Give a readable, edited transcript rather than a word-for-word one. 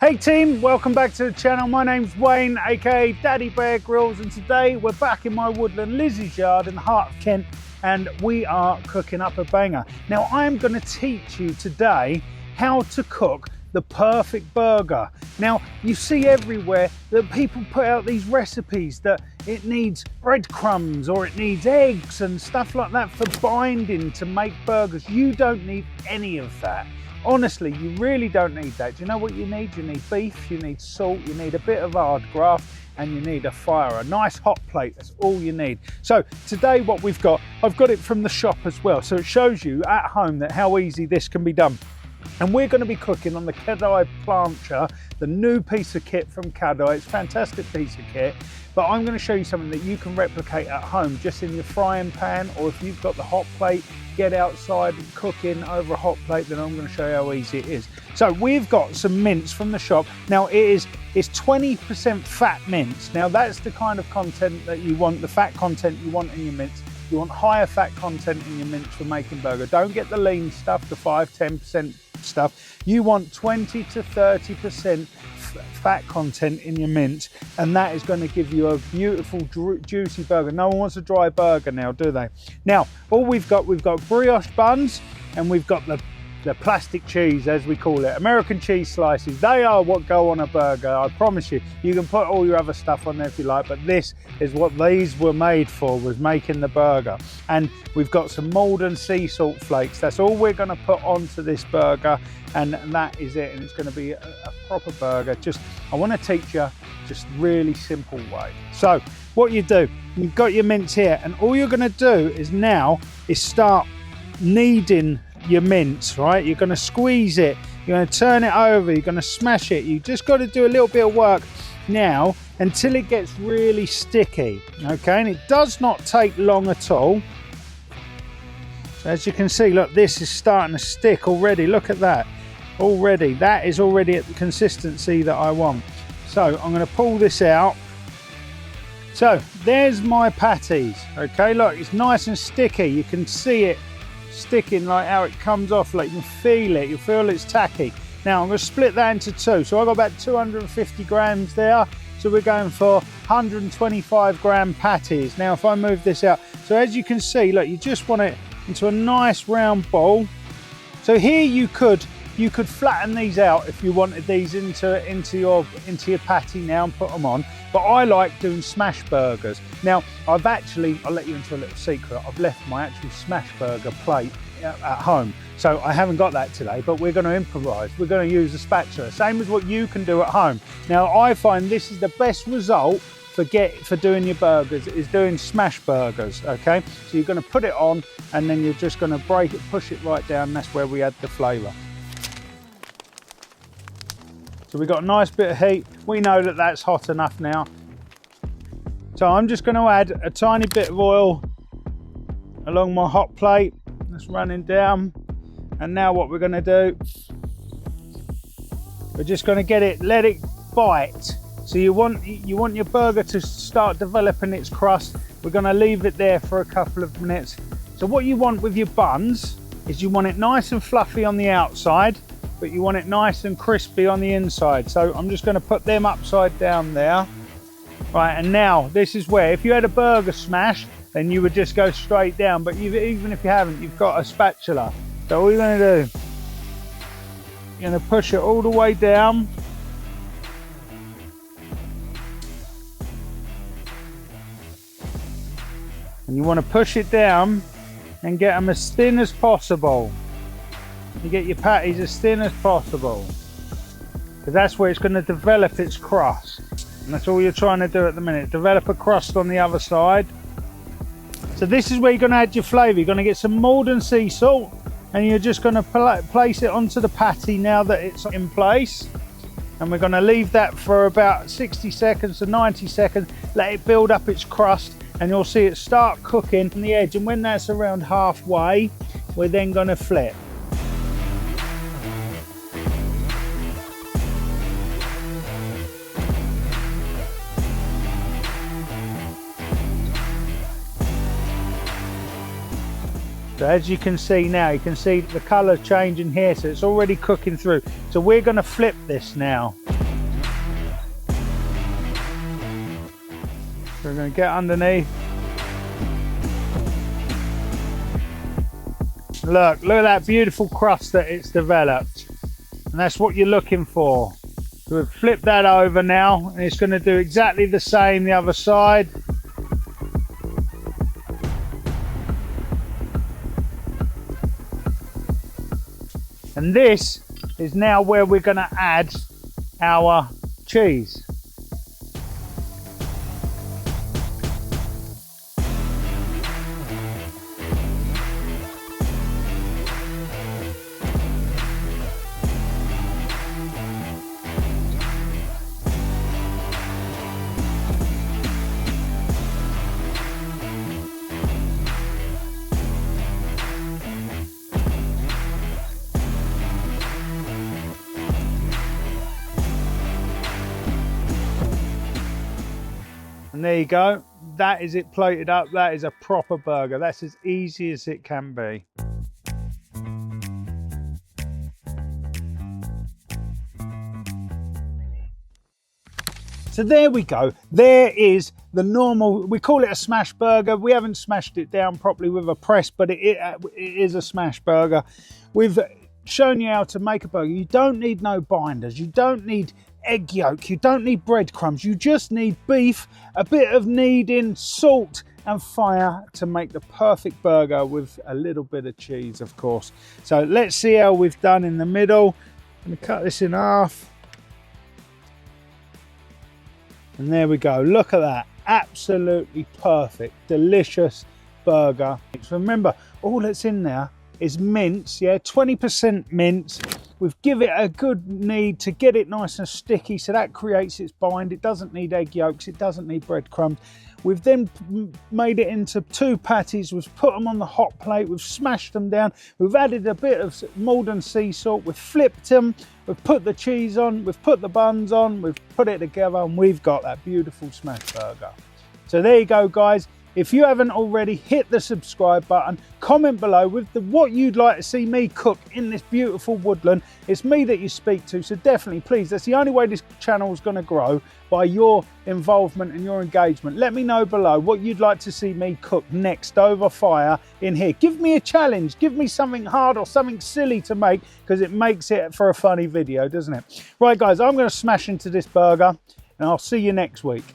Hey team, welcome back to the channel. My name's Wayne, aka Daddy Bear Grylls, and today we're back in my woodland Lizzie's yard in the heart of Kent, and we are cooking up a banger. Now I'm going to teach you today how to cook the perfect burger. Now you see everywhere that people put out these recipes that it needs breadcrumbs or it needs eggs and stuff like that for binding to make burgers. You don't need any of that. Honestly, you really don't need that. Do you know what you need? You need beef, you need salt, you need a bit of hard graft, and you need a fire, a nice hot plate. That's all you need. So today what we've got, I've got it from the shop as well. So it shows you at home that how easy this can be done. And we're going to be cooking on the Cadai plancha, the new piece of kit from Cadai. It's a fantastic piece of kit. But I'm going to show you something that you can replicate at home just in your frying pan, or if you've got the hot plate, get outside and cooking over a hot plate, then I'm going to show you how easy it is. So we've got some mince from the shop. Now it's 20% fat mince. Now that's the kind of content that you want, the fat content you want in your mince. You want higher fat content in your mince for making burger. Don't get the lean stuff, the 5–10% stuff. You want 20 to 30% fat content in your mince, and that is going to give you a beautiful juicy burger. No one wants a dry burger now, do they? Now all we've got brioche buns, and we've got the plastic cheese, as we call it, American cheese slices. They are what go on a burger, I promise you. You can put all your other stuff on there if you like, but this is what these were made for, was making the burger. And we've got some Maldon sea salt flakes. That's all we're going to put onto this burger, and that is it. And it's going to be a proper burger. I want to teach you just really simple way. So what you do, you've got your mince here, and all you're going to do is start kneading your mince, right? You're going to squeeze it, you're going to turn it over, you're going to smash it. You just got to do a little bit of work now until it gets really sticky, okay? And it does not take long at all. So as you can see, look, this is starting to stick already. Look at that already. That is already at the consistency that I want. So I'm going to pull this out. So there's my patties, okay? Look, it's nice and sticky. You can see it sticking, like how it comes off, like you can feel it, you feel it's tacky. Now I'm going to split that into two. So I've got about 250 grams there, so we're going for 125 gram patties. Now if I move this out, so as you can see, look, you just want it into a nice round bowl. So here you could flatten these out if you wanted these into your patty now and put them on. But I like doing smash burgers. Now I'll let you into a little secret. I've left my actual smash burger plate at home, so I haven't got that today, but we're going to improvise. We're going to use a spatula, same as what you can do at home. Now I find this is the best result for doing your burgers, is doing smash burgers, okay? So you're going to put it on, and then you're just going to break it, push it right down, and that's where we add the flavour. So we've got a nice bit of heat. We know that that's hot enough now. So I'm just going to add a tiny bit of oil along my hot plate. That's running down. And now what we're going to do, we're just going to let it bite. So you want your burger to start developing its crust. We're going to leave it there for a couple of minutes. So what you want with your buns is you want it nice and fluffy on the outside, but you want it nice and crispy on the inside. So I'm just going to put them upside down there. Right, and now this is where, if you had a burger smash, then you would just go straight down, but even if you haven't, you've got a spatula. So all you're going to do, you're going to push it all the way down. And you want to push it down and get them as thin as possible. You get your patties as thin as possible, because that's where it's going to develop its crust, and that's all you're trying to do at the minute, develop a crust on the other side. So this is where you're going to add your flavour. You're going to get some Maldon sea salt, and you're just going to place it onto the patty now that it's in place, and we're going to leave that for about 60 seconds to 90 seconds, let it build up its crust, and you'll see it start cooking on the edge, and when that's around halfway, we're then going to flip. So as you can see now, you can see the colour changing here, so it's already cooking through. So we're going to flip this now. So we're going to get underneath. Look at that beautiful crust that it's developed. And that's what you're looking for. So we've flipped that over now, and it's going to do exactly the same the other side. And this is now where we're going to add our cheese. And there you go, that is it plated up. That is a proper burger. That's as easy as it can be. So there we go. There is the normal, we call it a smash burger. We haven't smashed it down properly with a press, but it is a smash burger. We've shown you how to make a burger. You don't need no binders. You don't need egg yolk. You don't need breadcrumbs. You just need beef, a bit of kneading, salt and fire to make the perfect burger with a little bit of cheese, of course. So let's see how we've done in the middle. I'm going to cut this in half. And there we go. Look at that. Absolutely perfect, delicious burger. Remember, all that's in there is mince, yeah, 20% mince. We've given it a good knead to get it nice and sticky, so that creates its bind. It doesn't need egg yolks, it doesn't need breadcrumbs. We've then made it into 2 patties. We've put them on the hot plate. We've smashed them down. We've added a bit of Maldon sea salt. We've flipped them. We've put the cheese on. We've put the buns on. We've put it together, and we've got that beautiful smash burger. So there you go, guys. If you haven't already, hit the subscribe button, comment below with what you'd like to see me cook in this beautiful woodland. It's me that you speak to, so definitely, please, that's the only way this channel is going to grow, by your involvement and your engagement. Let me know below what you'd like to see me cook next over fire in here. Give me a challenge, give me something hard or something silly to make, because it makes it for a funny video, doesn't it? Right, guys, I'm going to smash into this burger, and I'll see you next week.